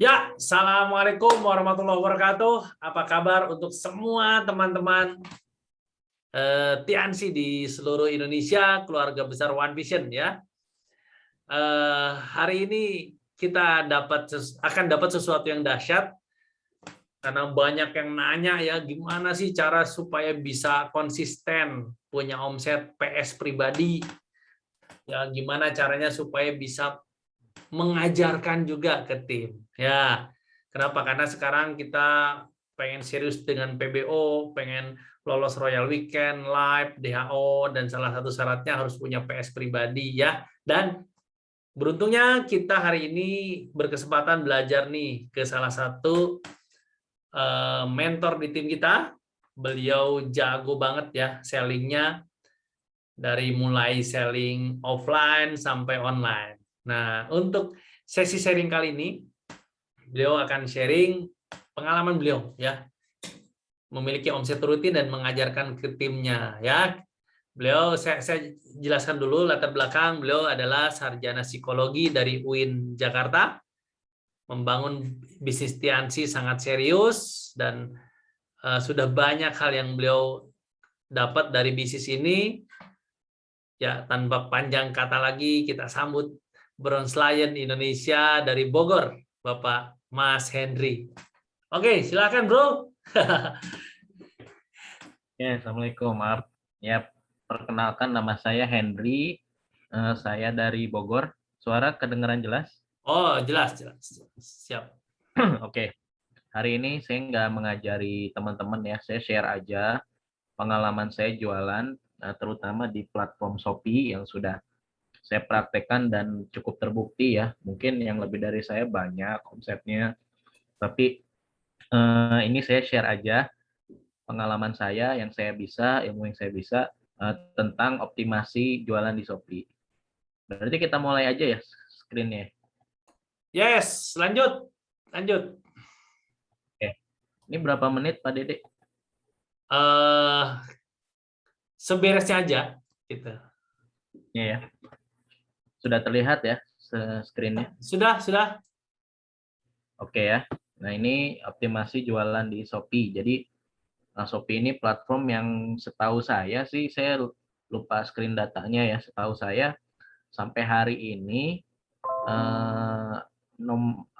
Ya, Assalamualaikum warahmatullahi wabarakatuh. Apa kabar untuk semua teman-teman Tiansi di seluruh Indonesia, keluarga besar One Vision ya. Hari ini kita akan dapat sesuatu yang dahsyat karena banyak yang nanya ya, gimana sih cara supaya bisa konsisten punya omset PS pribadi? Ya, gimana caranya supaya bisa mengajarkan juga ke tim. Ya, kenapa? Karena sekarang kita pengen serius dengan PBO, pengen lolos Royal Weekend, Live, DHO, dan salah satu syaratnya harus punya PS pribadi ya. Dan beruntungnya kita hari ini berkesempatan belajar nih ke salah satu mentor di tim kita. Beliau jago banget ya sellingnya, dari mulai selling offline sampai online. Nah, untuk sesi sharing kali ini, beliau akan sharing pengalaman beliau ya, memiliki omset rutin dan mengajarkan ke timnya ya. Beliau saya jelaskan dulu latar belakang. Beliau adalah sarjana psikologi dari UIN Jakarta, membangun bisnis Tiansi sangat serius dan sudah banyak hal yang beliau dapat dari bisnis ini. Ya, tanpa panjang kata lagi, kita sambut Bronze Lion Indonesia dari Bogor, Bapak Mas Henry. Oke, silakan bro. Ya, Assalamualaikum, Maaf. Ya, perkenalkan nama saya Henry. Saya dari Bogor. Suara kedengaran jelas? Oh, jelas, jelas. Siap. Oke. Hari ini saya nggak mengajari teman-teman ya. Saya share aja pengalaman saya jualan, terutama di platform Shopee yang sudah saya praktekkan dan cukup terbukti ya. Mungkin yang lebih dari saya banyak omsetnya, tapi ini saya share aja pengalaman saya yang saya bisa, ilmu yang saya bisa tentang optimasi jualan di Shopee. Berarti kita mulai aja ya screen-nya. Yes, lanjut. Lanjut. Oke. Ini berapa menit Pak Dede? Eh Seberesnya aja gitu. Ya, ya. Sudah terlihat ya screen-nya? Sudah. Oke ya. Nah, ini optimasi jualan di Shopee. Jadi Shopee ini platform yang setahu saya sih, saya lupa screen datanya ya. Setahu saya sampai hari ini eh,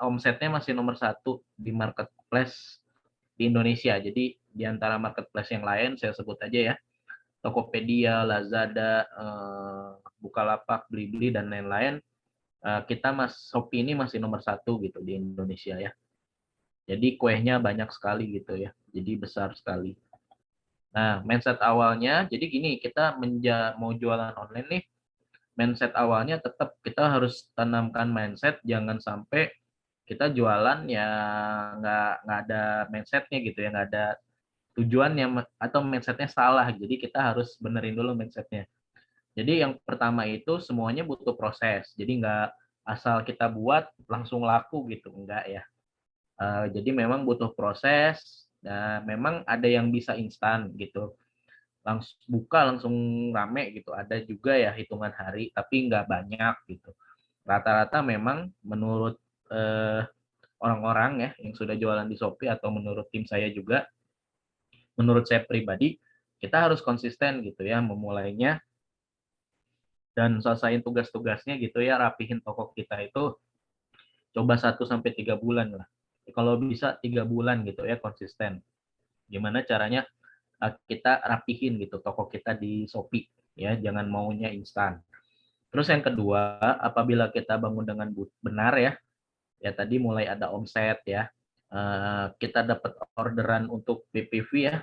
omsetnya masih nomor satu di marketplace di Indonesia. Jadi di antara marketplace yang lain saya sebut aja ya, Tokopedia, Lazada, Bukalapak, Blibli dan lain-lain. Kita Shopee ini masih nomor satu gitu di Indonesia ya. Jadi kuehnya banyak sekali gitu ya. Jadi besar sekali. Nah, mindset awalnya, jadi gini, kita mau jualan online nih, mindset awalnya tetap kita harus tanamkan mindset, jangan sampai kita jualan ya nggak ada mindsetnya gitu ya, nggak ada tujuannya atau mindsetnya salah. Jadi kita harus benerin dulu mindsetnya. Jadi yang pertama itu semuanya butuh proses. Jadi nggak asal kita buat langsung laku gitu, enggak ya. Jadi memang butuh proses. Dan memang ada yang bisa instan gitu, langsung buka langsung rame gitu. Ada juga ya hitungan hari, tapi nggak banyak gitu. Rata-rata memang menurut orang-orang ya yang sudah jualan di Shopee atau menurut tim saya juga, menurut saya pribadi, kita harus konsisten gitu ya memulainya dan selesaiin tugas-tugasnya gitu ya, rapihin toko kita itu coba 1 sampai 3 bulan lah. Kalau bisa 3 bulan gitu ya konsisten. Gimana caranya kita rapihin gitu toko kita di Shopee ya, jangan maunya instan. Terus yang kedua, apabila kita bangun dengan benar ya, ya tadi mulai ada omset ya, kita dapat orderan untuk PPV ya,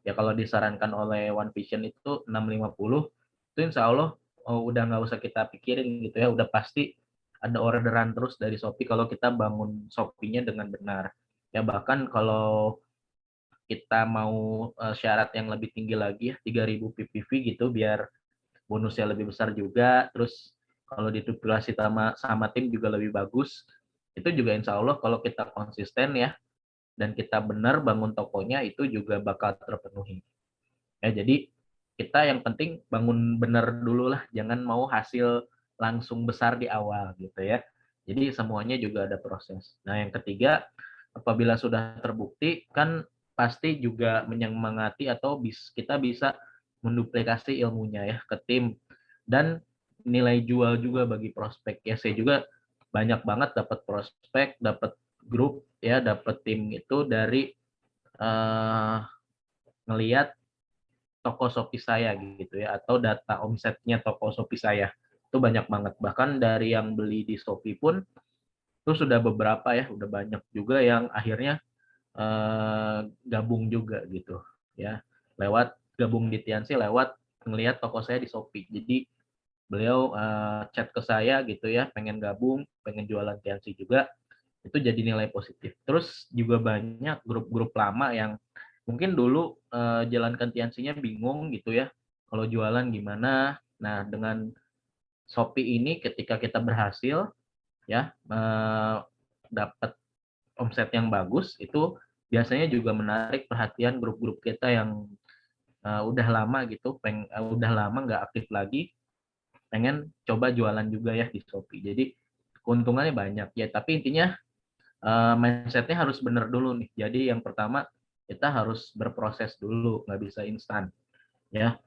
ya kalau disarankan oleh One Vision itu 650, itu insya Allah udah nggak usah kita pikirin gitu ya, udah pasti ada orderan terus dari Shopee kalau kita bangun Shopee-nya dengan benar. Ya bahkan kalau kita mau syarat yang lebih tinggi lagi ya, 3000 PPV gitu biar bonusnya lebih besar juga, terus kalau diduplikasi sama tim juga lebih bagus. Itu juga insya Allah kalau kita konsisten ya, dan kita benar bangun tokonya itu juga bakal terpenuhi. Ya, jadi kita yang penting bangun benar dulu lah, jangan mau hasil langsung besar di awal gitu ya. Jadi semuanya juga ada proses. Nah, yang ketiga, apabila sudah terbukti kan pasti juga menyemangati atau kita bisa menduplikasi ilmunya ya ke tim dan nilai jual juga bagi prospek. Ya, saya juga banyak banget dapat prospek, dapat grup ya, dapat tim itu dari eh, ngelihat toko Shopee saya gitu ya atau data omsetnya toko Shopee saya. Itu banyak banget. Bahkan dari yang beli di Shopee pun itu sudah beberapa ya, udah banyak juga yang akhirnya gabung juga gitu ya. Lewat gabung di Tiansi lewat ngelihat toko saya di Shopee. Jadi beliau chat ke saya gitu ya, pengen gabung, pengen jualan Tiansi juga, itu jadi nilai positif. Terus juga banyak grup-grup lama yang mungkin dulu jalankan Tiansinya bingung gitu ya, kalau jualan gimana. Nah, dengan Shopee ini ketika kita berhasil ya dapat omset yang bagus, itu biasanya juga menarik perhatian grup-grup kita yang udah lama gitu, udah lama nggak aktif lagi, pengen coba jualan juga ya di Shopee. Jadi keuntungannya banyak ya, tapi intinya mindsetnya harus benar dulu nih. Jadi yang pertama kita harus berproses dulu, nggak bisa instan ya.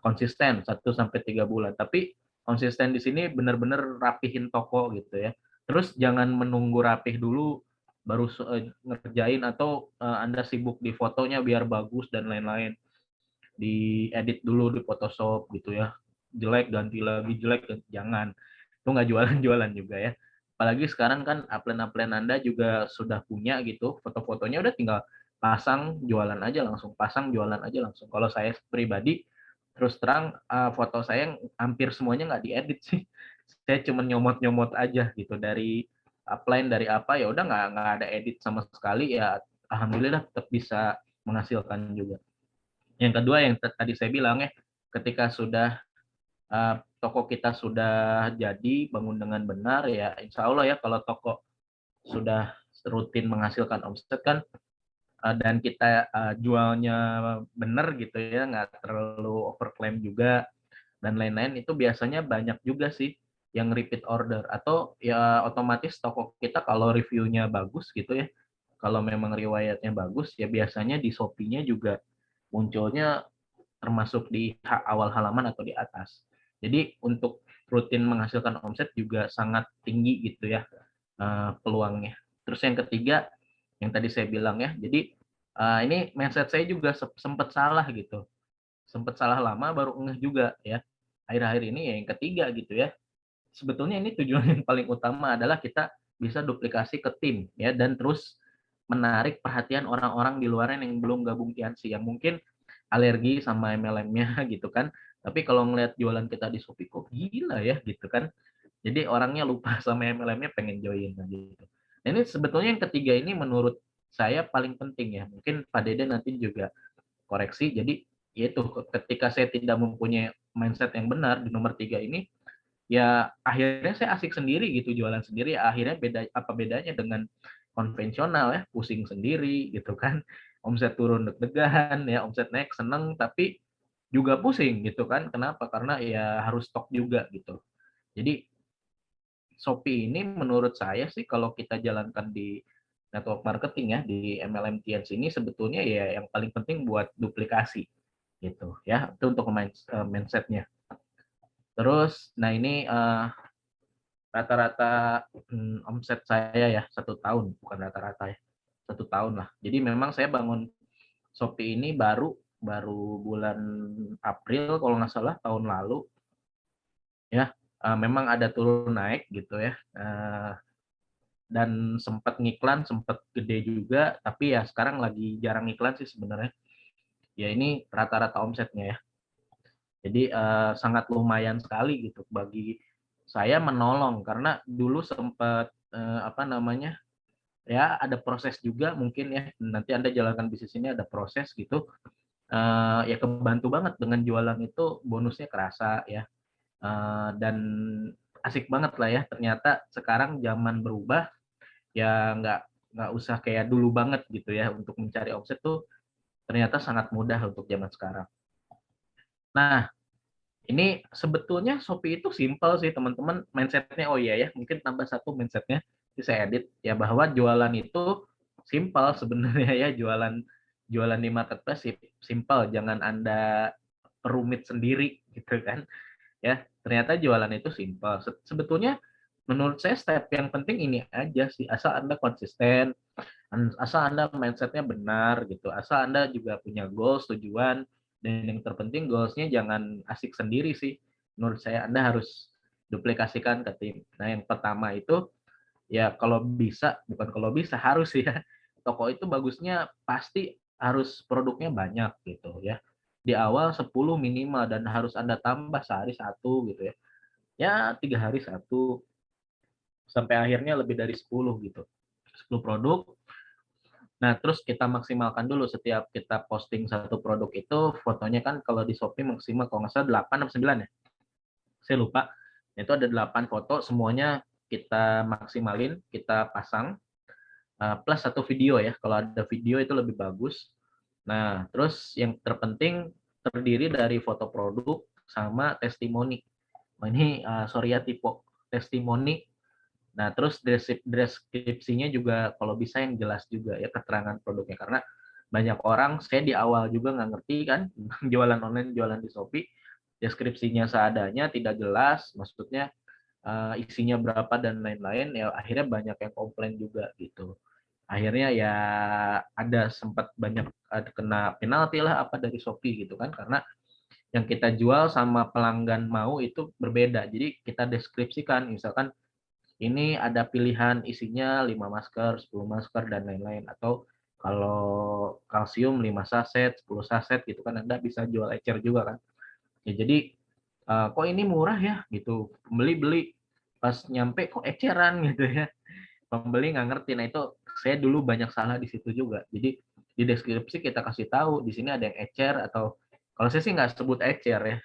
Konsisten 1 sampai 3 bulan. Tapi konsisten di sini benar-benar rapihin toko gitu ya. Terus jangan menunggu rapih dulu baru ngerjain atau Anda sibuk di fotonya biar bagus dan lain-lain. Diedit dulu di Photoshop gitu ya. Jelek ganti lagi, jelek ganti. Jangan. Itu nggak jualan-jualan juga ya. Apalagi sekarang kan upline-upline Anda juga sudah punya gitu. Foto-fotonya udah tinggal pasang jualan aja langsung, pasang jualan aja langsung. Kalau saya pribadi terus terang foto saya hampir semuanya nggak diedit sih. Saya cuma nyomot-nyomot aja gitu dari upline dari apa ya udah nggak ada edit sama sekali ya. Alhamdulillah tetap bisa menghasilkan juga. Yang kedua yang tadi saya bilang ya, ketika sudah toko kita sudah jadi bangun dengan benar ya, insya Allah ya kalau toko sudah rutin menghasilkan omset kan dan kita jualnya benar gitu ya, nggak terlalu overclaim juga dan lain-lain, itu biasanya banyak juga sih yang repeat order atau ya otomatis toko kita kalau reviewnya bagus gitu ya, kalau memang riwayatnya bagus ya biasanya di Shopee-nya juga munculnya termasuk di awal halaman atau di atas. Jadi untuk rutin menghasilkan omset juga sangat tinggi gitu ya peluangnya. Terus yang ketiga yang tadi saya bilang ya, jadi ini mindset saya juga sempat salah gitu, sempat salah lama baru ngeh juga ya. Akhir-akhir ini ya yang ketiga gitu ya. Sebetulnya ini tujuan yang paling utama adalah kita bisa duplikasi ke tim ya dan terus menarik perhatian orang-orang di luaran yang belum gabung Tiansi yang mungkin alergi sama MLM-nya gitu kan. Tapi kalau ngelihat jualan kita di Shopee kok gila ya gitu kan. Jadi orangnya lupa sama MLM-nya pengen join gitu. Nah, ini sebetulnya yang ketiga ini menurut saya paling penting ya. Mungkin Pak Dede nanti juga koreksi. Jadi yaitu ketika saya tidak mempunyai mindset yang benar di nomor 3 ini, ya akhirnya saya asik sendiri gitu jualan sendiri. Akhirnya apa bedanya dengan konvensional ya, pusing sendiri gitu kan. Omset turun deg-degan ya, omset naik seneng tapi juga pusing gitu kan. Kenapa? Karena ya harus stok juga gitu. Jadi Shopee ini menurut saya sih kalau kita jalankan di network marketing ya, di MLM Tians ini sebetulnya ya yang paling penting buat duplikasi gitu ya. Itu untuk mindset-nya. Terus nah ini rata-rata omset saya ya 1 tahun, bukan rata-rata ya, 1 tahun lah. Jadi memang saya bangun Shopee ini baru baru bulan April kalau nggak salah tahun lalu ya. Memang ada turun naik gitu ya. Dan sempat ngiklan, sempat gede juga, tapi ya sekarang lagi jarang iklan sih sebenarnya. Ya ini rata-rata omsetnya ya. Jadi sangat lumayan sekali gitu bagi saya menolong karena dulu sempat apa namanya ya ada proses juga mungkin ya nanti Anda jalankan bisnis ini ada proses gitu ya kebantu banget dengan jualan itu bonusnya kerasa ya dan asik banget lah ya ternyata sekarang zaman berubah ya nggak usah kayak dulu banget gitu ya untuk mencari omset tuh ternyata sangat mudah untuk zaman sekarang. Nah Ini sebetulnya Shopee itu simpel sih teman-teman mindsetnya. Oh iya ya, mungkin tambah satu mindsetnya saya edit ya, bahwa jualan itu simpel sebenarnya ya, jualan jualan di marketplace simpel, jangan Anda rumit sendiri gitu kan. Ya, ternyata jualan itu simpel. Sebetulnya menurut saya step yang penting ini aja sih, asal Anda konsisten, asal Anda mindsetnya benar gitu, asal Anda juga punya goals, tujuan, dan yang terpenting goalsnya jangan asik sendiri sih. Menurut saya Anda harus duplikasikan ke tim. Nah, yang pertama itu ya kalau bisa, bukan kalau bisa, harus ya. Toko itu bagusnya pasti harus produknya banyak gitu ya. Di awal 10 minimal dan harus Anda tambah sehari satu gitu ya. Ya 3 hari satu sampai akhirnya lebih dari 10 gitu. 10 produk. Nah, terus kita maksimalkan dulu setiap kita posting satu produk itu fotonya kan kalau di Shopee maksimal kalau nggak salah 8 atau 9 ya. Saya lupa. Itu ada 8 foto semuanya kita maksimalin, kita pasang plus satu video ya. Kalau ada video itu lebih bagus. Nah, terus yang terpenting terdiri dari foto produk sama testimoni. Nah, ini sorry ya tipe testimoni. Nah, terus deskripsinya juga kalau bisa yang jelas juga ya, keterangan produknya, karena banyak orang, saya di awal juga nggak ngerti kan jualan online, jualan di Shopee, deskripsinya seadanya, tidak jelas, maksudnya isinya berapa dan lain-lain, ya akhirnya banyak yang komplain juga gitu. Akhirnya ya ada sempat banyak kena penalti lah apa dari Shopee gitu kan, karena yang kita jual sama pelanggan mau itu berbeda. Jadi kita deskripsikan, misalkan ini ada pilihan isinya 5 masker, 10 masker, dan lain-lain. Atau kalau kalsium 5 saset, 10 saset gitu kan, Anda bisa jual ecer juga kan. Ya, jadi kok ini murah ya gitu. Pembeli beli, pas nyampe kok eceran gitu ya. Pembeli nggak ngerti. Nah, itu saya dulu banyak salah di situ juga. Jadi di deskripsi kita kasih tahu di sini ada yang ecer, atau kalau saya sih nggak sebut ecer ya.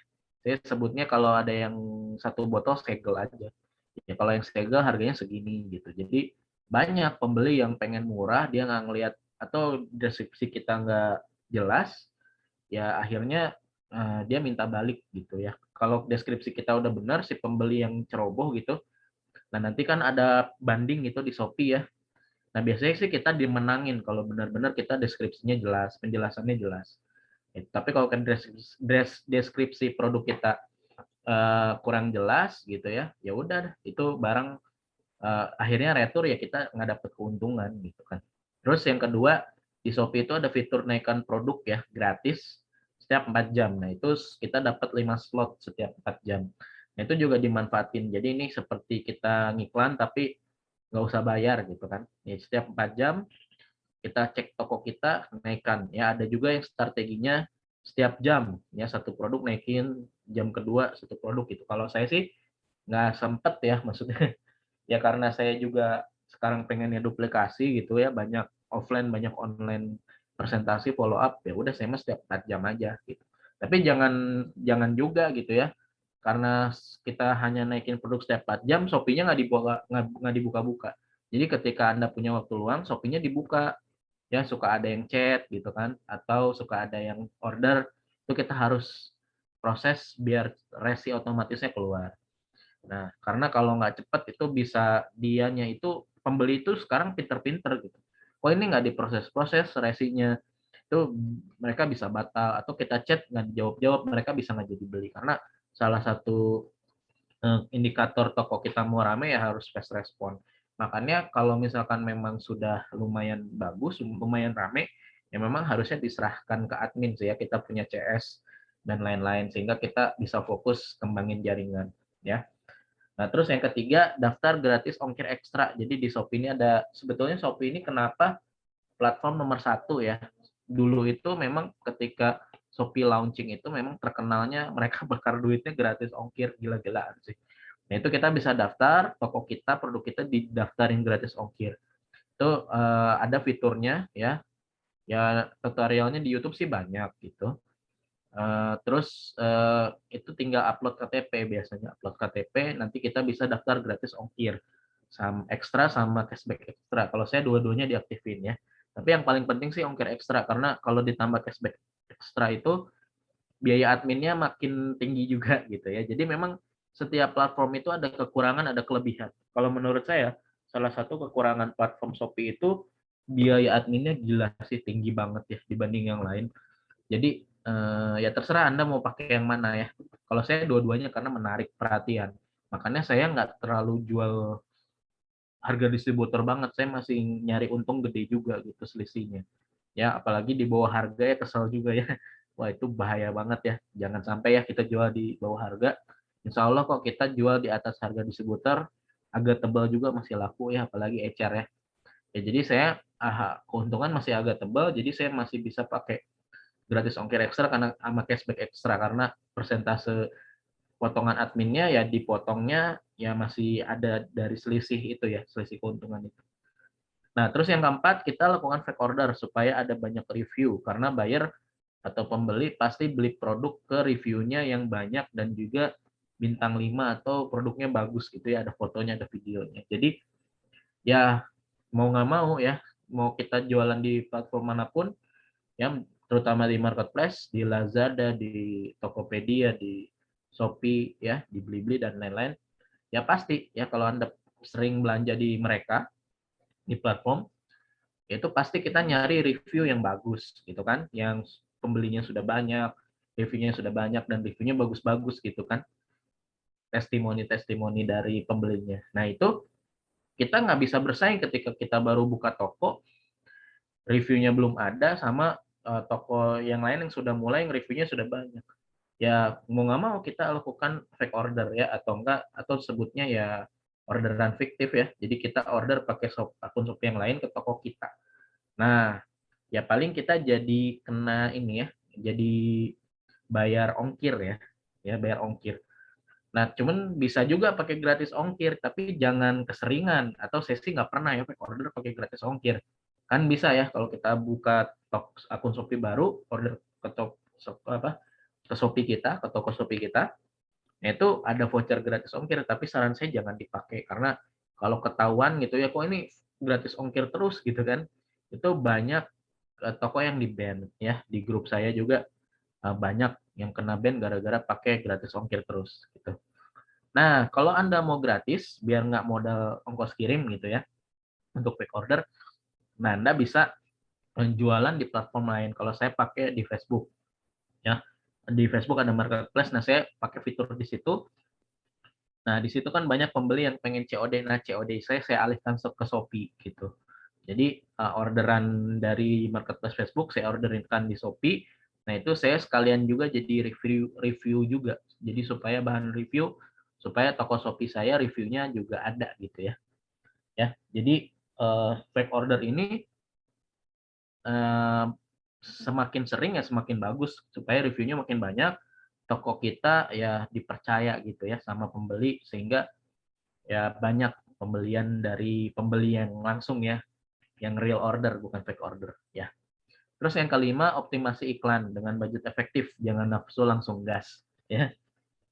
Saya sebutnya kalau ada yang satu botol segel aja. Ya kalau yang segel harganya segini gitu. Jadi banyak pembeli yang pengen murah, dia nggak ngelihat atau deskripsi kita nggak jelas, ya akhirnya dia minta balik gitu ya. Kalau deskripsi kita udah benar, si pembeli yang ceroboh gitu, nah nanti kan ada banding gitu di Shopee ya. Nah biasanya sih kita dimenangin kalau benar-benar kita deskripsinya jelas, penjelasannya jelas. Tapi kalau kan deskripsi produk kita kurang jelas gitu ya, ya udah itu barang akhirnya retur, ya kita nggak dapat keuntungan gitu kan. Terus yang kedua, di Shopee itu ada fitur naikkan produk ya gratis setiap 4 jam. Nah, itu kita dapat 5 slot setiap 4 jam. Nah, itu juga dimanfaatin. Jadi ini seperti kita ngiklan tapi nggak usah bayar gitu kan. Ya, setiap 4 jam kita cek toko kita, naikkan. Ya, ada juga yang strateginya setiap jam ya, satu produk naikin, jam kedua satu produk gitu. Kalau saya sih nggak sempet ya, maksudnya ya karena saya juga sekarang pengennya duplikasi gitu ya, banyak offline banyak online presentasi follow up, ya udah saya mah setiap 4 jam aja gitu. Tapi jangan jangan juga gitu ya, karena kita hanya naikin produk setiap 4 jam, Shopee-nya nggak dibuka-buka. Jadi ketika Anda punya waktu luang, Shopee-nya dibuka. Ya suka ada yang chat gitu kan, atau suka ada yang order, itu kita harus proses biar resi otomatisnya keluar. Nah, karena kalau nggak cepat itu bisa dianya itu pembeli itu sekarang pinter-pinter gitu. Oh ini nggak diproses-proses resinya, itu mereka bisa batal, atau kita chat nggak dijawab-jawab, mereka bisa nggak jadi beli. Karena salah satu indikator toko kita mau rame ya harus fast respon. Makanya kalau misalkan memang sudah lumayan bagus, lumayan rame, ya memang harusnya diserahkan ke admin sih ya, kita punya CS dan lain-lain, sehingga kita bisa fokus kembangin jaringan ya. Nah, terus yang ketiga, daftar gratis ongkir ekstra. Jadi di Shopee ini ada, sebetulnya Shopee ini kenapa platform nomor satu ya. Dulu itu memang ketika Shopee launching itu memang terkenalnya mereka bakar duitnya gratis ongkir, gila-gilaan sih. Nah, itu kita bisa daftar, toko kita, produk kita didaftarin gratis ongkir. Itu ada fiturnya ya. Ya tutorialnya di YouTube sih banyak gitu. Terus itu tinggal upload KTP, biasanya upload KTP, nanti kita bisa daftar gratis ongkir sama ekstra sama cashback ekstra. Kalau saya dua-duanya diaktifin ya. Tapi yang paling penting sih ongkir ekstra, karena kalau ditambah cashback ekstra itu biaya adminnya makin tinggi juga gitu ya. Jadi memang setiap platform itu ada kekurangan, ada kelebihan. Kalau menurut saya, salah satu kekurangan platform Shopee itu biaya adminnya gila sih, tinggi banget ya dibanding yang lain. Jadi ya terserah Anda mau pakai yang mana ya. Kalau saya dua-duanya karena menarik perhatian. Makanya saya nggak terlalu jual harga distributor banget, saya masih nyari untung gede juga gitu selisihnya. Ya, apalagi di bawah harga ya kesel juga ya. Wah, itu bahaya banget ya. Jangan sampai ya kita jual di bawah harga. Insya Allah kok kita jual di atas harga distributor, agak tebal juga masih laku ya, apalagi ecer ya. Ya jadi saya keuntungan masih agak tebal, jadi saya masih bisa pakai gratis ongkir ekstra karena sama cashback ekstra karena persentase potongan adminnya ya dipotongnya ya masih ada dari selisih itu ya, selisih keuntungan itu. Nah, terus yang keempat, kita lakukan fake order supaya ada banyak review karena buyer atau pembeli pasti beli produk ke reviewnya yang banyak dan juga bintang 5 atau produknya bagus gitu ya, ada fotonya, ada videonya. Jadi ya mau nggak mau ya, mau kita jualan di platform manapun, ya terutama di marketplace, di Lazada, di Tokopedia, di Shopee, ya, di Blibli dan lain-lain, ya pasti ya kalau Anda sering belanja di mereka di platform, itu pasti kita nyari review yang bagus gitu kan, yang pembelinya sudah banyak, reviewnya sudah banyak dan reviewnya bagus-bagus gitu kan, testimoni-testimoni dari pembelinya. Nah itu kita nggak bisa bersaing ketika kita baru buka toko, reviewnya belum ada sama toko yang lain yang sudah mulai reviewnya sudah banyak. Ya mau nggak mau kita lakukan fake order ya atau enggak atau sebutnya ya orderan fiktif ya. Jadi kita order pakai akun Shopee yang lain ke toko kita. Nah, ya paling kita jadi kena ini ya, jadi bayar ongkir ya bayar ongkir. Nah, cuman bisa juga pakai gratis ongkir, tapi jangan keseringan. Atau saya sih nggak pernah ya pakai order pakai gratis ongkir. Kan bisa ya kalau kita buka akun Shopee baru, order ke ke Shopee kita, ke toko Shopee kita, nah itu ada voucher gratis ongkir. Tapi saran saya jangan dipakai karena kalau ketahuan gitu ya, kok ini gratis ongkir terus gitu kan, itu banyak toko yang di ban ya. Di grup saya juga banyak yang kena ban gara-gara pakai gratis ongkir terus gitu. Nah, kalau Anda mau gratis, biar nggak modal ongkos kirim gitu ya, untuk back order, nah Anda bisa jualan di platform lain. Kalau saya pakai di Facebook, ya. Di Facebook ada marketplace, nah saya pakai fitur di situ. Nah, di situ kan banyak pembeli yang pengen COD. Nah, COD saya alihkan ke Shopee gitu. Jadi orderan dari marketplace Facebook saya orderinkan di Shopee. Nah, itu saya sekalian juga jadi review juga. Jadi supaya bahan review, supaya toko Shopee saya reviewnya juga ada gitu ya. Ya, jadi fake order ini eh, semakin sering ya semakin bagus supaya reviewnya makin banyak, toko kita ya dipercaya gitu ya sama pembeli sehingga ya banyak pembelian dari pembeli yang langsung ya, yang real order bukan fake order ya. Terus yang kelima, optimasi iklan dengan budget efektif, jangan nafsu langsung gas ya.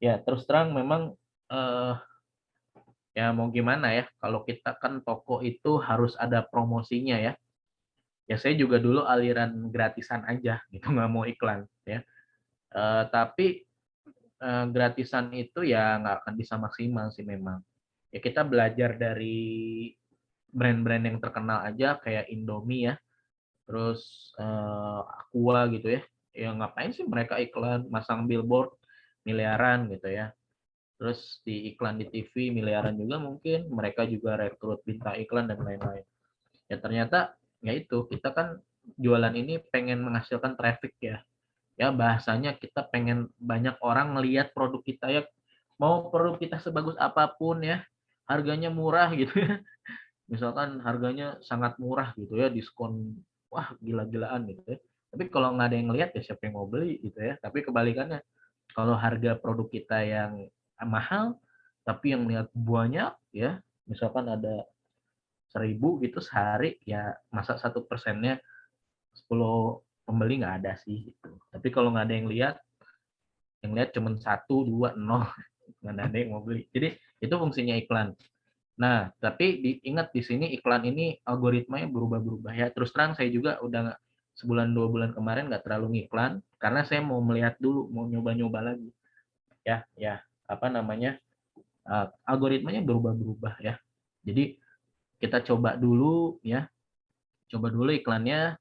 Ya, terus terang memang eh, ya mau gimana ya, kalau kita kan toko itu harus ada promosinya ya. Ya saya juga dulu aliran gratisan aja gitu, nggak mau iklan ya. Tapi gratisan itu ya nggak akan bisa maksimal sih memang. Ya kita belajar dari brand-brand yang terkenal aja kayak Indomie ya, terus Aqua gitu ya. Ya ngapain sih mereka iklan masang billboard miliaran gitu ya. Terus di iklan di TV miliaran juga mungkin, mereka juga rekrut bintang iklan dan lain-lain. Ya ternyata ya itu, kita kan jualan ini pengen menghasilkan traffic ya. Ya bahasanya kita pengen banyak orang ngelihat produk kita ya. Mau produk kita sebagus apapun ya, harganya murah gitu ya. Misalkan harganya sangat murah gitu ya, diskon wah gila-gilaan gitu ya. Tapi kalau nggak ada yang lihat ya siapa yang mau beli gitu ya. Tapi kebalikannya, kalau harga produk kita yang mahal, tapi yang lihat banyak ya, misalkan ada 1.000 gitu sehari, ya masa 1%-nya 10 pembeli nggak ada sih gitu. Tapi kalau nggak ada yang lihat cuma 1, 2, 0, nggak ada yang mau beli. Jadi itu fungsinya iklan. Nah, tapi ingat di sini iklan ini algoritmanya berubah-berubah ya. Terus terang saya juga udah sebulan 2 bulan kemarin nggak terlalu ngiklan karena saya mau melihat dulu, mau nyoba-nyoba lagi. Ya, apa namanya, algoritmanya berubah-berubah ya. Jadi kita coba dulu ya, coba dulu iklannya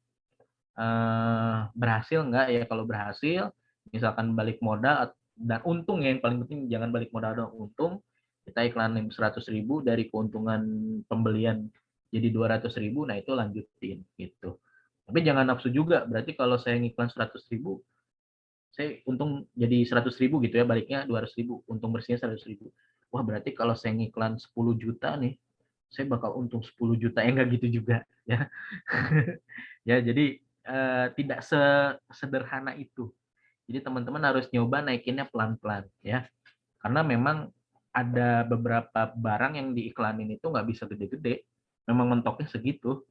berhasil nggak ya. Kalau berhasil, misalkan balik modal dan untung ya, yang paling penting jangan balik modal doang, untung, kita iklanin 100.000 dari keuntungan pembelian jadi 200.000, nah itu lanjutin gitu. Tapi jangan nafsu juga, berarti kalau saya ngiklan 100.000, saya untung jadi 100.000 gitu ya, baliknya 200.000, untung bersihnya 100.000. Wah, berarti kalau saya ngiklan 10 juta nih, saya bakal untung 10 juta, ya nggak gitu juga ya. Ya, jadi tidak sesederhana itu. Jadi teman-teman harus nyoba naikinnya pelan-pelan ya. Karena memang ada beberapa barang yang diiklanin itu nggak bisa gede-gede. Memang mentoknya segitu,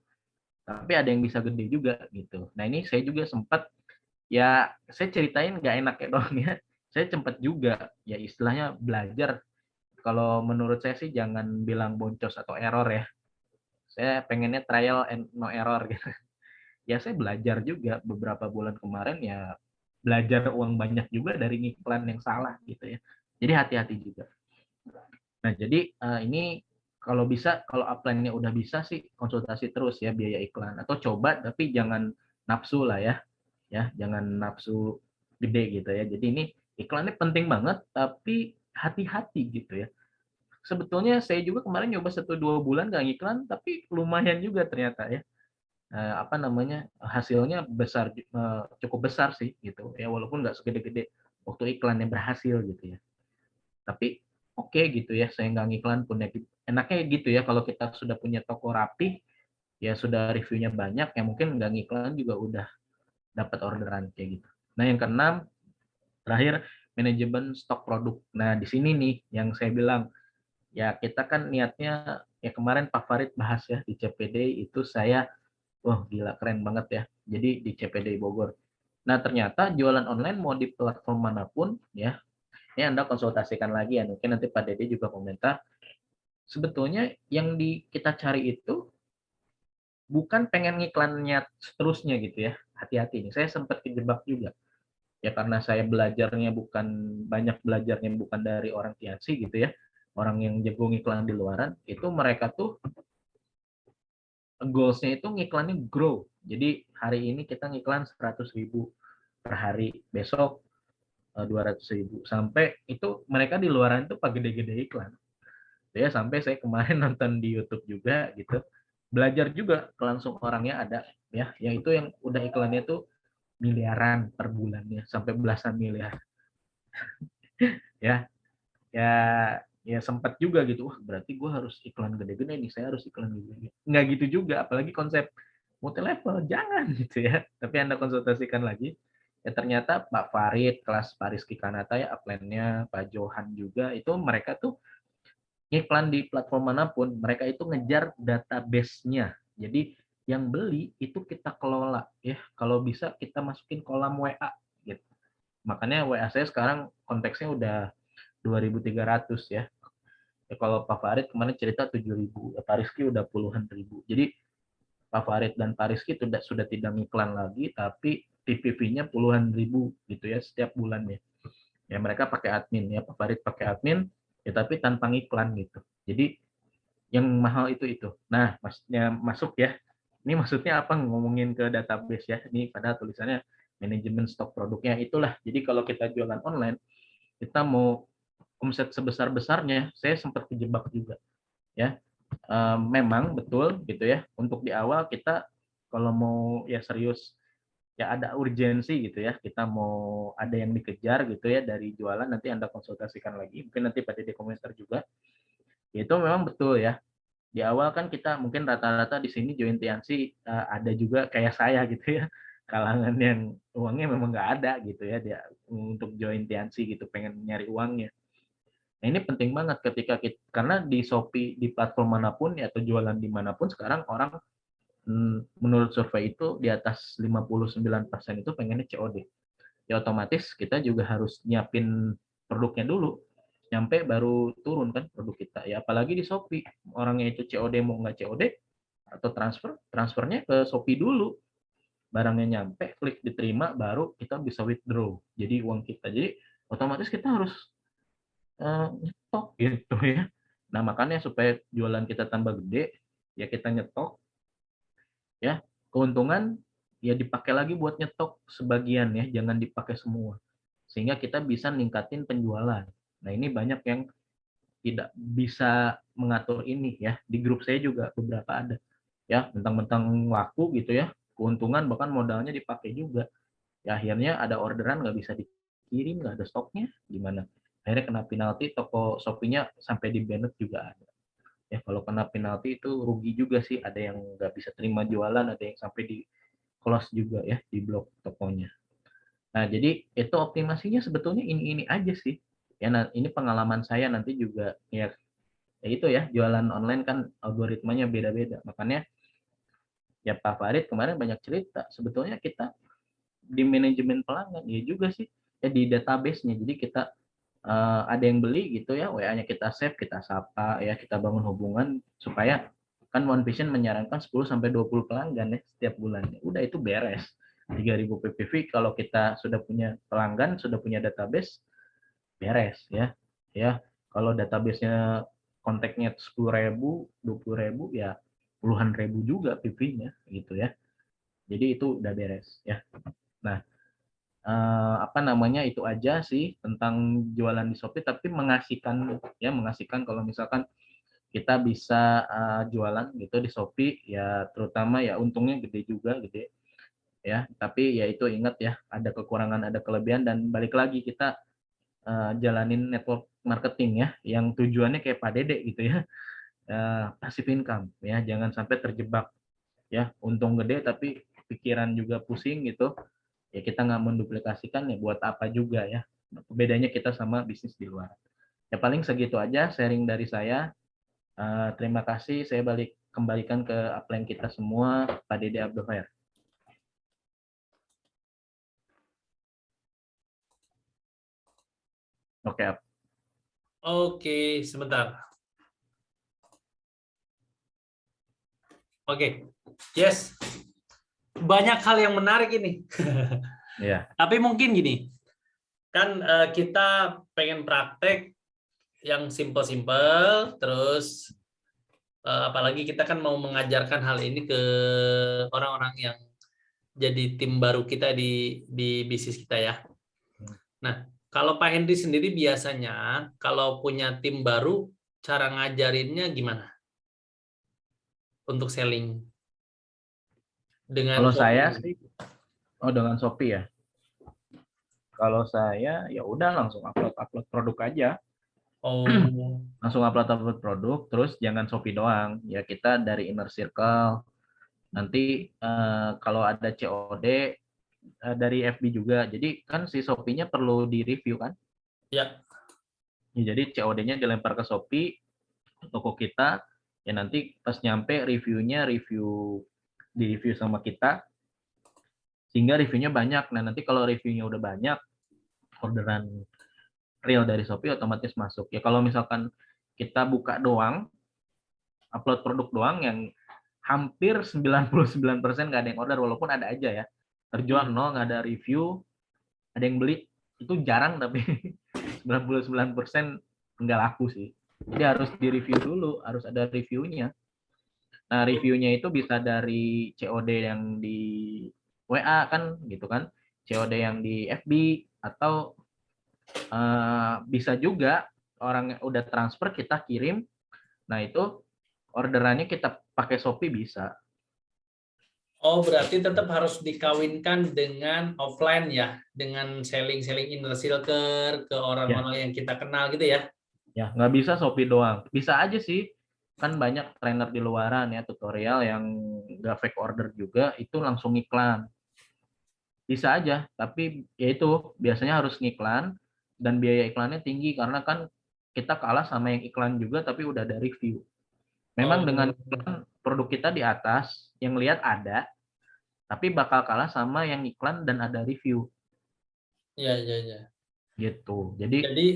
tapi ada yang bisa gede juga gitu. Nah, ini saya juga sempat, ya saya ceritain nggak enaknya doang ya. Saya sempat juga ya istilahnya belajar. Kalau menurut saya sih jangan bilang boncos atau error ya. Saya pengennya trial and no error gitu. Ya saya belajar juga beberapa bulan kemarin ya, belajar uang banyak juga dari iklan yang salah gitu ya. Jadi hati-hati juga. Nah, jadi ini kalau bisa, kalau upline-nya udah bisa sih konsultasi terus ya biaya iklan, atau coba tapi jangan nafsu lah ya. Ya, jangan nafsu gede gitu ya. Jadi ini iklannya penting banget tapi hati-hati gitu ya. Sebetulnya saya juga kemarin nyoba 1-2 bulan nggak ngiklan, tapi lumayan juga ternyata ya. Apa namanya, hasilnya besar, cukup besar sih gitu ya, walaupun nggak segede-gede waktu iklannya berhasil gitu ya. Tapi oke gitu ya, saya nggak ngiklan pun ya. Enaknya gitu ya, kalau kita sudah punya toko rapi, ya sudah reviewnya banyak, ya mungkin nggak ngiklan juga udah dapat orderan kayak gitu. Nah, yang keenam, terakhir, manajemen stok produk. Nah, di sini nih yang saya bilang, ya kita kan niatnya, ya kemarin Pak Farid bahas ya di CPD itu, saya wah gila keren banget ya. Jadi di CPD Bogor. Nah, ternyata jualan online mau di platform manapun ya. Ini Anda konsultasikan lagi ya. Mungkin nanti Pak Dede juga komentar. Sebetulnya yang kita cari itu bukan pengen ngiklannya seterusnya gitu ya. Hati-hati nih. Saya sempat kejebak juga. Ya karena saya belajarnya bukan, banyak belajarnya bukan dari orang Tiansi gitu ya. Orang yang jago ngiklan di luaran, itu mereka tuh goals-nya itu ngiklannya grow. Jadi hari ini kita ngiklan 100.000 per hari, besok 200.000, sampai itu mereka di luaran itu pak gede-gede iklan. Ya sampai saya kemarin nonton di YouTube juga gitu, belajar juga langsung orangnya ada ya, yang itu yang udah iklannya tuh miliaran per bulannya, sampai belasan miliar ya. Ya, ya sempat juga gitu, wah berarti gue harus iklan gede-gede nih, saya harus iklan gede-gede. Nggak gitu juga, apalagi konsep multi level, jangan gitu ya. Tapi Anda konsultasikan lagi. Ya ternyata Pak Farid, kelas Pak Rizky Kanata ya, upline-nya Pak Johan juga, itu mereka tuh iklan di platform manapun, mereka itu ngejar database-nya. Jadi yang beli itu kita kelola ya, kalau bisa kita masukin kolam WA gitu. Makanya WA saya sekarang konteksnya udah 2.300 ya. Ya kalau Pak Farid kemarin cerita 7.000, ya Pak Rizky udah puluhan ribu. Jadi Pak Farid dan Pak Rizky sudah tidak ngiklan lagi, tapi TPV-nya puluhan ribu gitu ya setiap bulannya. Ya mereka pakai admin ya, Pak Farid pakai admin, ya tapi tanpa ngiklan gitu. Jadi yang mahal itu. Nah, maksudnya masuk ya. Ini maksudnya apa, ngomongin ke database ya. Ini pada tulisannya manajemen stok produknya, itulah. Jadi kalau kita jualan online, kita mau omset sebesar-besarnya, saya sempat kejebak juga ya. Memang betul gitu ya, untuk di awal kita kalau mau ya serius, ya ada urgensi gitu ya, kita mau ada yang dikejar gitu ya dari jualan, nanti Anda konsultasikan lagi, mungkin nanti pada di komentar juga. Itu memang betul ya, di awal kan kita mungkin rata-rata di sini join Tiansi, ada juga kayak saya gitu ya, kalangan yang uangnya memang nggak ada gitu ya, dia untuk join Tiansi gitu, pengen nyari uangnya. Nah, ini penting banget ketika kita, karena di Shopee, di platform manapun ya, atau jualan dimanapun sekarang orang, menurut survei itu di atas 59% itu pengennya COD. Ya otomatis kita juga harus nyiapin produknya dulu, nyampe baru turun kan produk kita. Ya apalagi di Shopee, orangnya itu COD mau nggak COD atau transfernya ke Shopee dulu. barangnya nyampe, klik diterima, baru kita bisa withdraw. Jadi uang kita. Jadi otomatis kita harus nyetok gitu ya. Nah, makanya supaya jualan kita tambah gede, ya kita nyetok ya. Keuntungan ya dipakai lagi buat nyetok sebagian ya, jangan dipakai semua. Sehingga kita bisa ningkatin penjualan. Nah, ini banyak yang tidak bisa mengatur ini ya. Di grup saya juga beberapa ada. Ya, mentang-mentang laku gitu ya, keuntungan bahkan modalnya dipakai juga. Ya akhirnya ada orderan nggak bisa dikirim, nggak ada stoknya, gimana? Akhirnya kena penalti, toko Shopee-nya sampai di banned juga ada. Ya kalau kena penalti itu rugi juga sih, ada yang nggak bisa terima jualan, ada yang sampai di close juga ya, di blok tokonya. Nah jadi itu optimasinya sebetulnya ini aja sih. Ya nah, ini pengalaman saya nanti juga ya itu ya, jualan online kan algoritmanya beda-beda. Makanya ya Pak Farid kemarin banyak cerita, sebetulnya kita di manajemen pelanggan ya juga sih ya di database-nya. Jadi kita ada yang beli gitu ya, WA-nya kita save, kita sapa ya, kita bangun hubungan supaya kan One Vision menyarankan 10 sampai 20 pelanggan ya setiap bulannya. Udah itu beres. 3.000 PPV kalau kita sudah punya pelanggan, sudah punya database, beres ya. Ya, kalau database-nya kontaknya 10.000, 20.000 ya puluhan ribu juga PV-nya gitu ya. Jadi itu udah beres ya. Nah, apa namanya itu aja sih tentang jualan di Shopee, tapi mengasihkan ya, mengasihkan kalau misalkan kita bisa jualan gitu di Shopee ya, terutama ya untungnya gede juga, gede ya, tapi ya itu ingat ya, ada kekurangan ada kelebihan, dan balik lagi kita jalanin network marketing ya yang tujuannya kayak Pak Dede gitu ya, passive income ya, jangan sampai terjebak ya untung gede tapi pikiran juga pusing gitu ya, kita nggak menduplikasikan ya buat apa juga ya. Bedanya kita sama bisnis di luar. Ya paling segitu aja sharing dari saya. Terima kasih, saya kembalikan ke upline kita semua, Pak Dede Abdul Khair. Oke. Oke, sebentar. Oke, yes. Banyak hal yang menarik ini. Ya. Tapi mungkin gini, kan kita pengen praktek yang simple-simple, terus apalagi kita kan mau mengajarkan hal ini ke orang-orang yang jadi tim baru kita di bisnis kita ya. Nah, kalau Pak Henry sendiri biasanya kalau punya tim baru, cara ngajarinnya gimana untuk selling dengan Kalau saya Shopee? sih, dengan Shopee ya. Kalau saya ya udah langsung upload produk aja. Oh, Langsung upload produk, terus jangan Shopee doang. Ya kita dari inner circle. Nanti kalau ada COD dari FB juga. Jadi kan si Shopee-nya perlu di-review kan. ya. Ya, jadi COD-nya dilempar ke Shopee, toko kita, ya nanti pas nyampe reviewnya di-review sama kita, sehingga reviewnya banyak. Nah nanti kalau reviewnya udah banyak, orderan real dari Shopee otomatis masuk. Ya kalau misalkan kita buka doang, upload produk doang yang hampir 99% nggak ada yang order, walaupun ada aja ya. Terjual nol, nggak ada review, ada yang beli, itu jarang tapi 99% nggak laku sih. Jadi harus di-review dulu, harus ada reviewnya. Nah, reviewnya itu bisa dari COD yang di WA kan, gitu kan, COD yang di FB, atau bisa juga orang yang udah transfer kita kirim. Nah, itu orderannya kita pakai Shopee bisa. Oh, berarti tetap harus dikawinkan dengan offline ya, dengan selling-selling inner circle ke Ya, orang-orang yang kita kenal gitu ya. ya nggak bisa Shopee doang. Bisa aja sih, kan banyak trainer di luaran ya, tutorial yang nggak fake order juga, itu langsung iklan. Bisa aja, tapi ya itu biasanya harus ngiklan, dan biaya iklannya tinggi karena kan kita kalah sama yang iklan juga tapi udah ada review. Memang dengan Oh, iklan produk kita di atas, yang lihat ada, tapi bakal kalah sama yang iklan dan ada review ya, ya, ya. gitu. Jadi Jadi,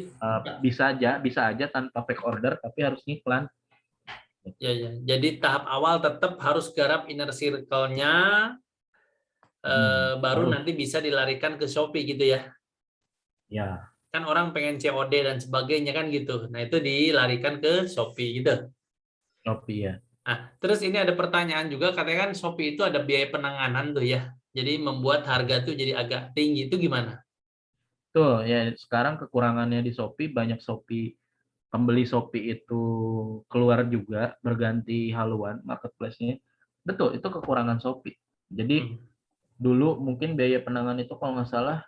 bisa aja tanpa fake order tapi harus ngiklan. ya, ya. Jadi tahap awal tetap harus garap inner circle-nya, baru Harus. nanti bisa dilarikan ke Shopee gitu ya. Ya, Kan orang pengen COD dan sebagainya kan gitu. Nah, itu dilarikan ke Shopee gitu. Shopee ya. Nah, terus ini ada pertanyaan juga, katanya kan Shopee itu ada biaya penanganan tuh ya. Jadi membuat harga tuh jadi agak tinggi. Itu gimana? Tuh, ya sekarang kekurangannya di Shopee, banyak Shopee, pembeli Shopee itu keluar juga, berganti haluan marketplace-nya. Betul, itu kekurangan Shopee. Jadi Hmm. dulu mungkin biaya penanganan itu kalau nggak salah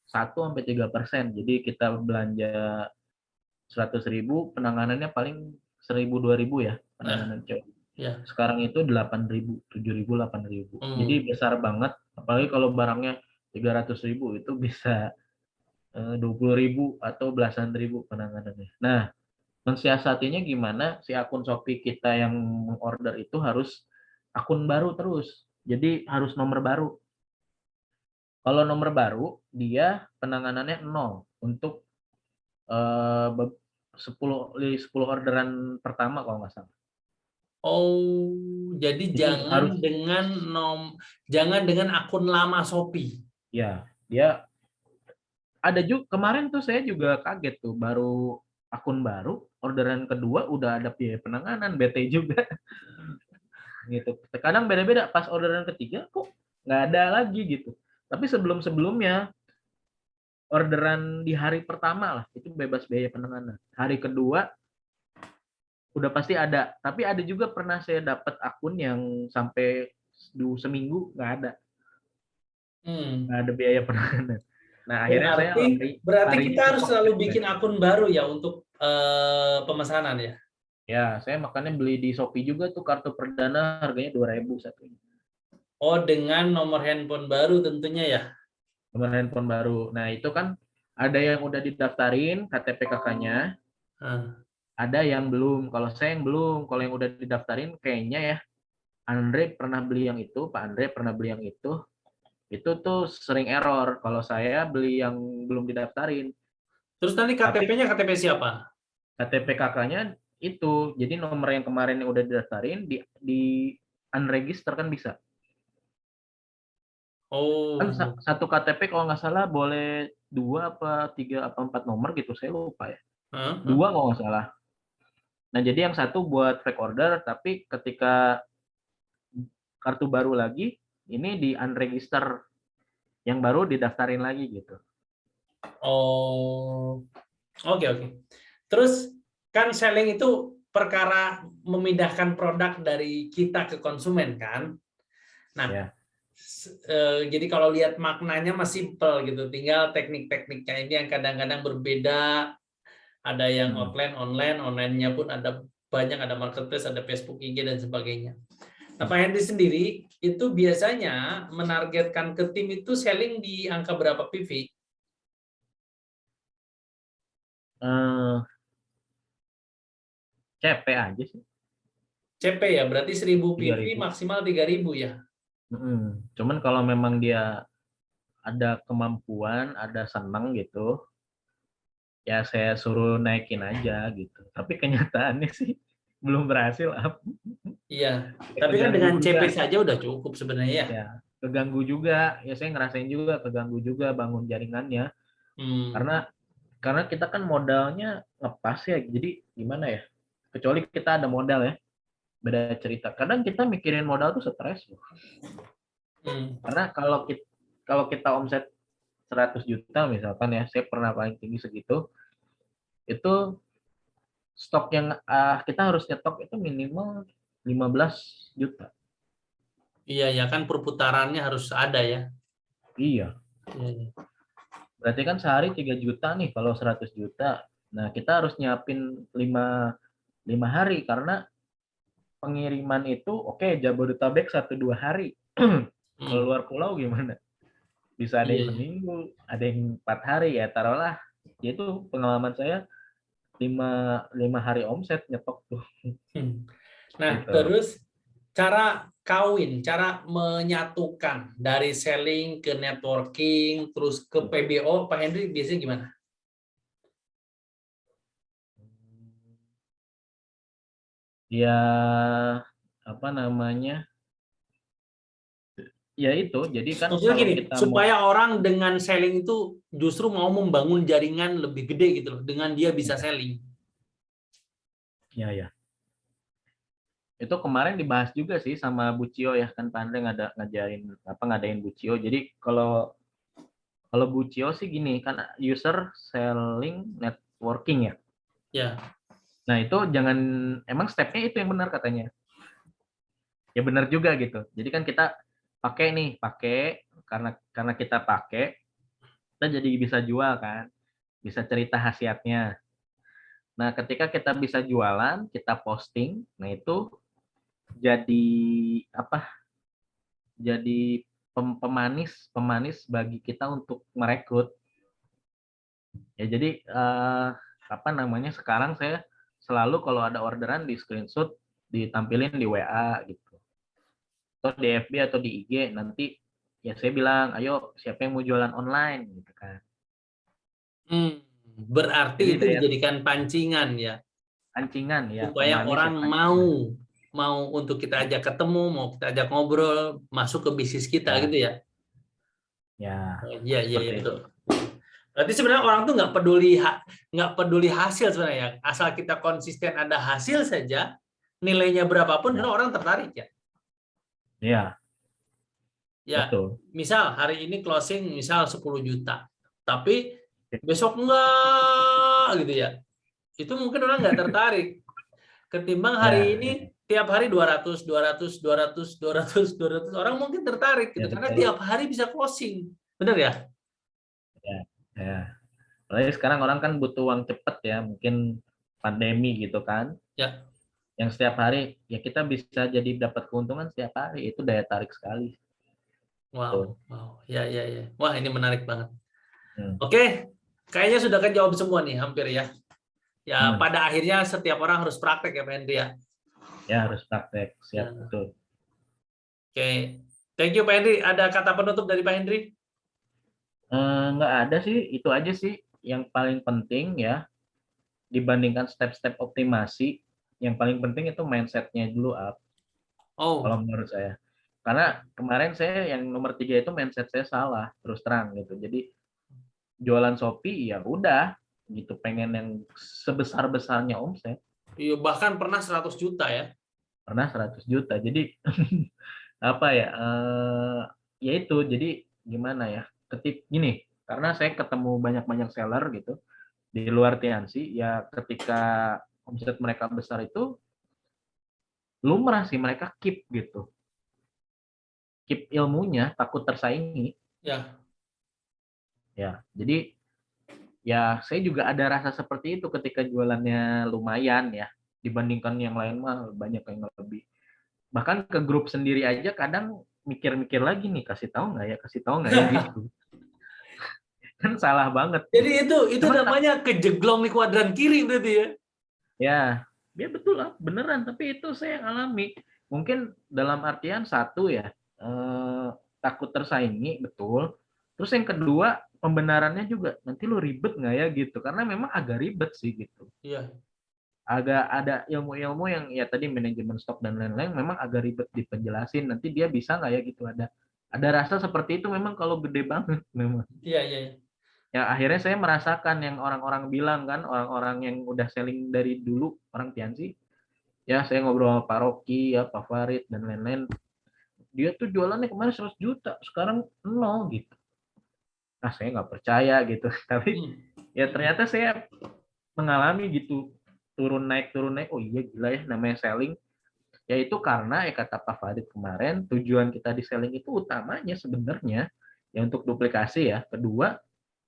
1-3%. Jadi kita belanja 100.000, penanganannya paling 1.000-2.000 ya, Nah, penanganan cewek. ya. Sekarang itu 8.000, 7.000, 8.000. Jadi Hmm. besar banget, apalagi kalau barangnya 300.000 itu bisa 20.000 atau belasan ribu penanganannya. Nah, mensiasatinya gimana? Si akun Shopee kita yang order itu harus akun baru terus. Jadi harus nomor baru. Kalau nomor baru, dia penanganannya nol untuk 10 orderan pertama kalau nggak salah. Oh, jadi Itu harus, jangan dengan akun lama Shopee. ya, dia ada juga kemarin tuh saya juga kaget tuh baru akun baru orderan kedua udah ada biaya penanganan, bete juga gitu. Kadang beda-beda, pas orderan ketiga kok nggak ada lagi gitu. Tapi sebelum-sebelumnya orderan di hari pertama lah itu bebas biaya penanganan. Hari kedua udah pasti ada. Tapi ada juga pernah saya dapat akun yang sampai seminggu Hmm. nggak ada biaya penanganan. Nah akhirnya saya Berarti berarti larinya kita ke harus selalu Tokped. bikin akun baru ya untuk pemesanan ya. Ya, saya makanya beli di Shopee juga tuh kartu perdana harganya 2.000 satunya. Oh, dengan nomor handphone baru tentunya ya. Nomor handphone baru. Nah, itu kan ada yang udah didaftarin KTP kakaknya, Nah. ada yang belum. Kalau saya yang belum, kalau yang udah didaftarin kayaknya ya Andre pernah beli yang itu, Pak Andre pernah beli yang itu tuh sering error kalau saya beli yang belum didaftarin. Terus nanti Tapi KTP-nya KTP siapa? KTP kakaknya itu, jadi nomor yang kemarin yang udah didaftarin di unregister kan bisa. Kan Oh. satu KTP kalau nggak salah boleh 2 apa 3 apa 4 nomor gitu, saya lupa ya. Hah? Hah? 2 kalau nggak salah. Nah, jadi yang satu buat fake order, tapi ketika kartu baru lagi, ini di unregister, yang baru didaftarin lagi gitu. Oh. Oke, oke. Terus kan selling itu perkara memindahkan produk dari kita ke konsumen kan. Nah, Ya. jadi kalau lihat maknanya masih simpel gitu, tinggal teknik-tekniknya ini yang kadang-kadang berbeda. Ada yang Hmm. offline, online, online-nya pun ada banyak, ada marketplace, ada Facebook, IG dan sebagainya. Nah, Pak Hendy sendiri itu biasanya menargetkan ke tim itu selling di angka berapa PV? Eh, CP aja sih, CP ya, berarti 1000 PV 3.000. maksimal 3000 ya. Cuman kalau memang dia ada kemampuan, ada senang gitu, ya saya suruh naikin aja gitu. Tapi kenyataannya sih belum berhasil. Iya, tapi kan Keganggu dengan CP juga. saja udah cukup sebenarnya ya. Ya, keganggu juga. Ya saya ngerasain juga keganggu juga bangun jaringannya. Hmm. Karena kita kan modalnya ngepas ya. Jadi gimana ya? Kecuali kita ada modal ya. Beda cerita. Kadang kita mikirin modal tuh stres loh. Hmm. Karena kalau kita omset 100 juta misalkan ya, saya pernah paling tinggi segitu, itu stok yang kita harus nyetok itu minimal 15 juta. Iya ya kan perputarannya harus ada ya. Iya. Iya, iya. Berarti kan sehari 3 juta nih kalau 100 juta. Nah, kita harus nyiapin 5 hari karena pengiriman itu oke, Jabodetabek 1-2 hari. Kalau Hmm. luar pulau gimana? Bisa ada Iya, yang iya. seminggu, ada yang 4 hari ya taruhlah. Itu pengalaman saya 5 hari omset nyetok tuh Hmm. Nah, gitu. terus cara menyatukan dari selling ke networking, terus ke PBO, Pak Henry biasanya gimana? Ya apa namanya? Ya itu, jadi kan Maksudnya kalau gini, kita mau, supaya orang dengan selling itu justru mau membangun jaringan lebih gede gitu loh, dengan dia bisa selling. ya, itu kemarin dibahas juga sih sama Bu Cio ya, kan Pak Andre ngadain Bu Cio. Jadi kalau kalau Bu Cio sih gini, kan user selling networking ya. Ya. Nah itu jangan, emang stepnya itu yang benar katanya. Ya benar juga gitu. Jadi kan kita pakai karena kita pakai, kita jadi bisa jual kan, bisa cerita khasiatnya. Nah ketika kita bisa jualan, kita posting, nah itu jadi apa? Jadi pemanis pemanis bagi kita untuk merekrut. Ya jadi apa namanya, sekarang saya selalu kalau ada orderan di screenshot, ditampilin di WA gitu, atau di FB atau di IG, nanti ya saya bilang ayo siapa yang mau jualan online gitu kan. Berarti Jadi itu daya dijadikan pancingan ya, pancingan ya, supaya pemanis ya orang mau pancingan. mau untuk kita ajak ketemu, mau kita ajak ngobrol, masuk ke bisnis kita Ya, gitu ya. ya Iya, iya, iya seperti itu. betul. Berarti sebenarnya orang tuh nggak peduli hasil sebenarnya, asal kita konsisten ada hasil saja, nilainya berapapun, Ya, sebenarnya orang tertarik ya. ya Ya, betul. misal hari ini closing misal 10 juta, tapi besok enggak gitu ya. Itu mungkin orang nggak tertarik. Ketimbang hari Ya, ini ya, tiap hari 200, 200, 200, 200, 200 orang mungkin tertarik ya gitu karena betul. tiap hari bisa closing. Benar ya? Ya, ya. Apalagi sekarang orang kan butuh uang cepet ya, mungkin pandemi gitu kan. Ya. Yang setiap hari ya kita bisa jadi dapat keuntungan setiap hari, itu daya tarik sekali Wow, tuh. wow. Ya, ya, ya. Wah, ini menarik banget. Hmm. Oke, kayaknya sudah kejawab semua nih hampir ya. Ya, Hmm. pada akhirnya setiap orang harus praktek ya, Pak Hendri ya. Ya harus praktek, siap Ya. betul. Oke. Thank you Pak Hendri. Ada kata penutup dari Pak Hendri? Nggak ada sih, itu aja sih yang paling penting ya, dibandingkan step-step optimasi. Yang paling penting itu mindsetnya dulu up, Oh, kalau menurut saya. Karena kemarin saya yang nomor 3 itu mindset saya salah, terus terang gitu. Jadi jualan Shopee ya udah gitu, pengen yang sebesar besarnya omset, iya, bahkan pernah 100 juta ya. pernah 100 juta. Jadi apa ya, ya itu, jadi gimana ya, gini, karena saya ketemu banyak-banyak seller gitu di luar Tiansi ya, ketika omset mereka besar itu lumrah sih mereka keep gitu, keep ilmunya, takut tersaingi Ya. ya. Jadi ya saya juga ada rasa seperti itu ketika jualannya lumayan ya, dibandingkan yang lain mah banyak yang lebih. Bahkan ke grup sendiri aja kadang mikir-mikir lagi nih, kasih tahu nggak ya gitu. Kan salah banget Jadi gitu. itu Emang namanya kejeglong di kuadran kiri berarti ya. ya, ya betul lah, beneran. Tapi itu saya alami. Mungkin dalam artian satu ya, takut tersaingi, betul. Terus yang kedua, pembenarannya juga, nanti lu ribet nggak ya gitu. Karena memang agak ribet sih gitu. Iya. Agak ada ilmu-ilmu yang ya tadi manajemen stok dan lain-lain, memang agak ribet dipenjelasin. Nanti dia bisa nggak ya gitu. Ada rasa seperti itu memang kalau gede banget memang. Iya, iya, iya. Ya akhirnya saya merasakan yang orang-orang bilang kan, orang-orang yang udah selling dari dulu, orang Tiansi, ya saya ngobrol sama Pak Rocky ya, Pak Farid dan lain-lain, dia tuh jualannya kemarin 100 juta sekarang nol gitu. Nah saya nggak percaya gitu. Tapi Hmm. ya ternyata saya mengalami gitu, turun naik, oh iya gila ya namanya selling. Ya itu karena ya kata Pak Farid kemarin, tujuan kita di selling itu utamanya sebenarnya ya untuk duplikasi ya, kedua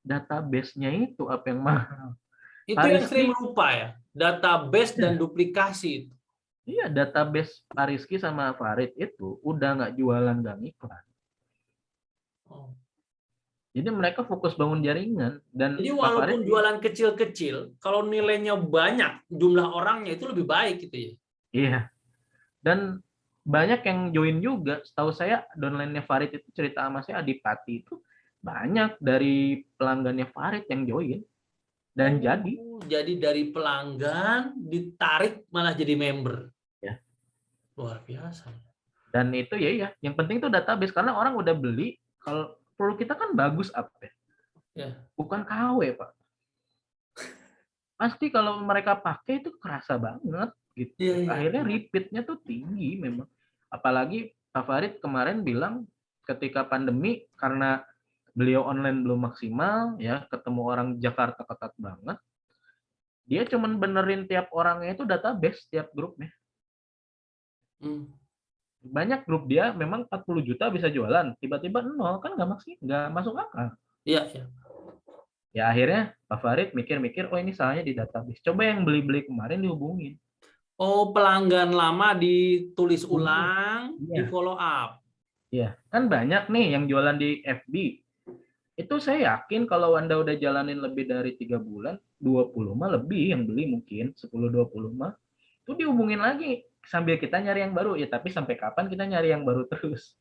database-nya itu apa yang mahal. Itu Pak yang sering Rizky, lupa ya, database dan ya, duplikasi. iya database Pak Rizky sama Farid itu udah nggak jualan, nggak iklan. Oh. Jadi mereka fokus bangun jaringan, dan Jadi Pak Farid walaupun jualan kecil-kecil, kalau nilainya banyak, jumlah orangnya itu lebih baik gitu ya. iya, dan banyak yang join juga. Setahu saya downline-nya Farid itu, cerita sama saya Adipati itu banyak dari pelanggannya Farid yang join dan jadi Oh, jadi dari pelanggan ditarik malah jadi member. ya. Luar biasa. Dan itu ya, yang penting itu database karena orang udah beli. Kalau produk kita kan bagus apa ya? Ya. Bukan KW, Pak. Pasti kalau mereka pakai itu kerasa banget gitu. Iya, iya. Akhirnya repeat-nya tuh tinggi memang. Apalagi Pak Farid kemarin bilang ketika pandemi karena beliau online belum maksimal ya, ketemu orang Jakarta ketat banget. Dia cuman benerin tiap orangnya itu database tiap grupnya. Banyak grup dia memang 40 juta bisa jualan, tiba-tiba nol kan nggak masuk akal. Iya, iya. Ya akhirnya Pak Farid mikir-mikir, oh ini salahnya di database. Coba yang beli-beli kemarin dihubungin. Oh, pelanggan lama ditulis ulang, di Iya, follow up. iya. Kan banyak nih yang jualan di FB. Itu saya yakin kalau Anda udah jalanin lebih dari 3 bulan, 20 mah lebih yang beli mungkin, 10-20 mah. Itu dihubungin lagi sambil kita nyari yang baru. Ya tapi sampai kapan kita nyari yang baru terus?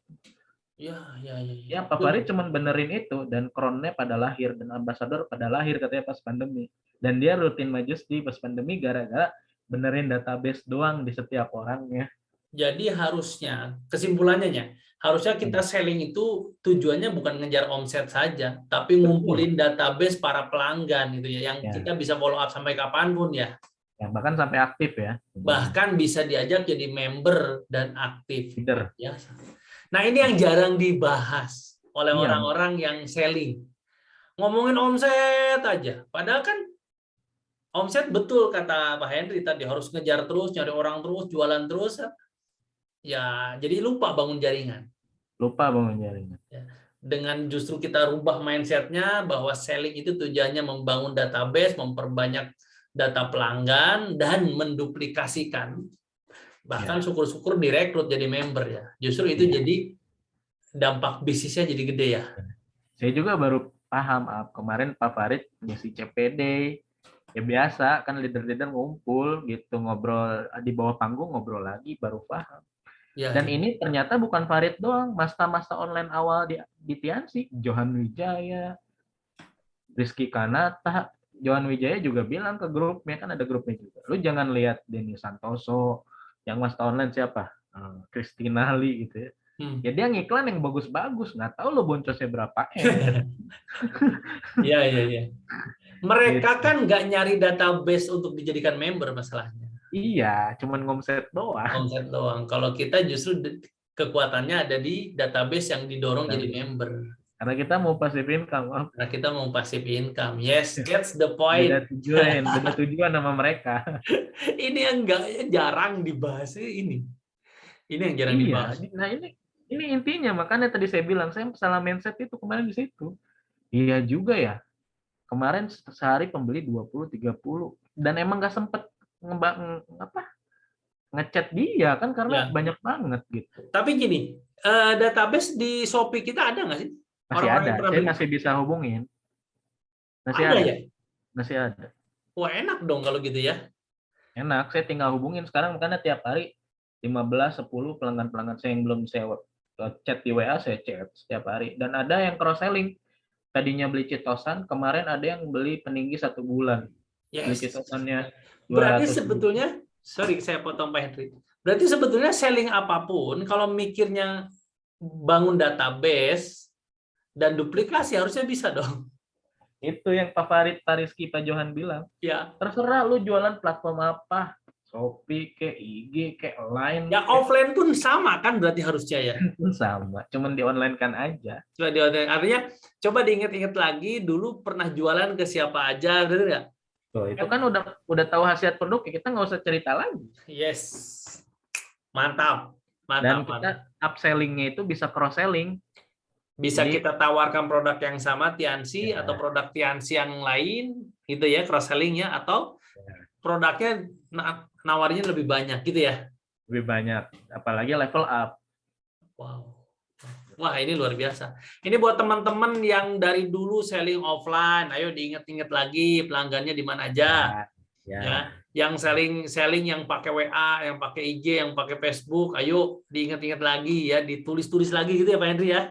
Iya, iya, iya. Ya, Pak Farid cuma benerin itu dan kronnya pada lahir dan ambasador pada lahir katanya pas pandemi. Dan dia rutin majesty pas pandemi gara-gara benerin database doang di setiap orangnya. Jadi harusnya, kesimpulannya harusnya kita selling itu tujuannya bukan ngejar omset saja, tapi ngumpulin database para pelanggan gitu ya, yang kita bisa follow up sampai kapanpun ya. Ya, bahkan sampai aktif ya. Bahkan bisa diajak jadi member dan aktif. Leader. Ya. Nah ini yang jarang dibahas oleh Iya. orang-orang yang selling. Ngomongin omset aja, padahal kan omset betul kata Pak Henry tadi harus ngejar terus, nyari orang terus, jualan terus. Ya, jadi lupa bangun jaringan. Lupa bangun jaringan. Dengan justru kita rubah mindset-nya bahwa selling itu tujuannya membangun database, memperbanyak data pelanggan, dan menduplikasikan. Bahkan syukur-syukur direkrut jadi member ya. Justru itu jadi dampak bisnisnya jadi gede ya. Saya juga baru paham, kemarin Pak Farid ngisi CPD. Ya biasa, kan leader-leader ngumpul gitu, ngobrol di bawah panggung, ngobrol lagi, baru paham. Ya, Dan ini ternyata bukan Farid doang, master online awal di Tiansi, Johan Wijaya, Rizky Kanata, Johan Wijaya juga bilang ke grupnya, kan ada grupnya juga. Lu jangan lihat Denny Santoso, yang master online siapa? Christina Lee gitu ya. Ya dia ngiklan yang bagus-bagus, nggak tahu lo boncosnya berapa Iya, iya, iya. Mereka kan nggak nyari database untuk dijadikan member masalahnya. Iya, cuman ngomset doang. Omset doang. Kalau kita justru kekuatannya ada di database yang didorong jadi member. Karena kita mau passive income. Karena kita mau passive income. Yes, that's the point. Beda tujuan sama mereka. Ini yang jarang dibahas ini. Ini yang jarang dibahas. Nah ini intinya, makanya tadi saya bilang saya salah mindset itu kemarin di situ. Iya juga ya. Kemarin sehari pembeli 20-30 dan emang nggak sempet ngechat dia kan karena banyak banget gitu. Tapi gini, database di Shopee kita ada nggak sih? Masih ada, saya masih bisa hubungin. Masih ada ya? Masih ada. Wah enak dong kalau gitu ya. Enak, saya tinggal hubungin sekarang makanya tiap hari 15-10 pelanggan-pelanggan saya yang belum saya chat di WA saya chat setiap hari. Dan ada yang cross selling. Tadinya beli citosan, kemarin ada yang beli peninggi 1 bulan. Beli citosannya 200. Berarti sebetulnya, sorry saya potong Pak Henry. Berarti sebetulnya selling apapun kalau mikirnya bangun database dan duplikasi harusnya bisa dong. Itu yang Pak Farid, Pak Rizky, Pak Johan bilang. Ya. Terserah lu jualan platform apa. Shopee, ke IG, ke Line. Ya offline pun sama kan berarti harusnya ya. Sama, cuman di online kan aja. Coba di online. Artinya coba diingat-ingat lagi dulu pernah jualan ke siapa aja, betul nggak? Tuh, itu kan udah tahu hasil produk, kita nggak usah cerita lagi. Yes, mantap. Dan kita upselling-nya itu bisa cross selling. Bisa kita tawarkan produk yang sama Tiansi atau produk Tiansi yang lain, gitu ya cross selling-nya, atau produknya nawarnya lebih banyak gitu ya. Lebih banyak, apalagi level up. Wow. Wah, ini luar biasa. Ini buat teman-teman yang dari dulu selling offline, ayo diingat-ingat lagi pelanggannya di mana aja. Ya. Yang selling yang pakai WA, yang pakai IG, yang pakai Facebook, ayo diingat-ingat lagi ya, ditulis-tulis lagi gitu ya Pak Henry ya.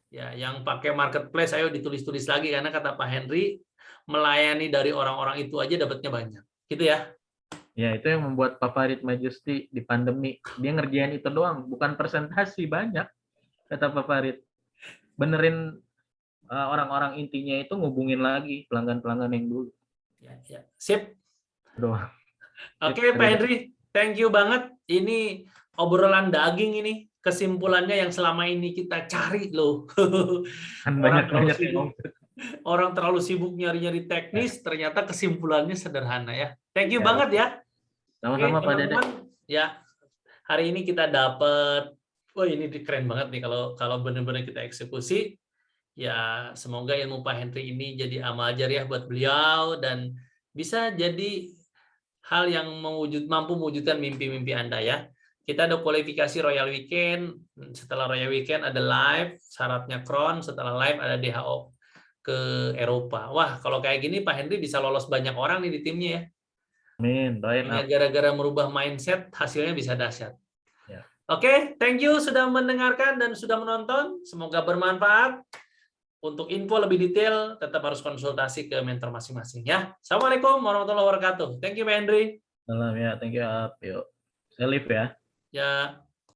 Ya, yang pakai marketplace ayo ditulis-tulis lagi karena kata Pak Henry melayani dari orang-orang itu aja dapatnya banyak. Gitu ya. Ya, itu yang membuat Pak Farid Majusti di pandemi. Dia ngerjain itu doang, bukan presentasi banyak, kata Pak Farid. Benerin orang-orang intinya itu ngubungin lagi pelanggan-pelanggan yang dulu. Ya, ya. Sip. Doang. Oke, Pak Henry, thank you banget. Ini obrolan daging ini, kesimpulannya yang selama ini kita cari loh. Kan Orang terlalu banyak-banyak yang sibuk, orang terlalu sibuk nyari-nyari teknis, ternyata kesimpulannya sederhana ya. Thank you banget ya. Oke, Sama-sama Pak Dede. teman-teman, ya hari ini kita dapat, oh ini keren banget nih kalau kalau benar-benar kita eksekusi. Ya semoga ilmu Pak Henry ini jadi amal jariah buat beliau dan bisa jadi hal yang mampu mewujudkan mimpi-mimpi Anda ya. Kita ada kualifikasi Royal Weekend, setelah Royal Weekend ada live, syaratnya Crown, setelah live ada DHO ke Eropa. Wah, kalau kayak gini Pak Henry bisa lolos banyak orang nih di timnya ya. Amin, doain Hanya gara-gara merubah mindset, hasilnya bisa dahsyat. Ya. Oke, thank you sudah mendengarkan dan sudah menonton. Semoga bermanfaat. Untuk info lebih detail, tetap harus konsultasi ke mentor masing-masing ya. Assalamualaikum warahmatullahi wabarakatuh. Thank you, Pak Henry. Salam ya, thank you. Yuk. Saya live ya. Ya.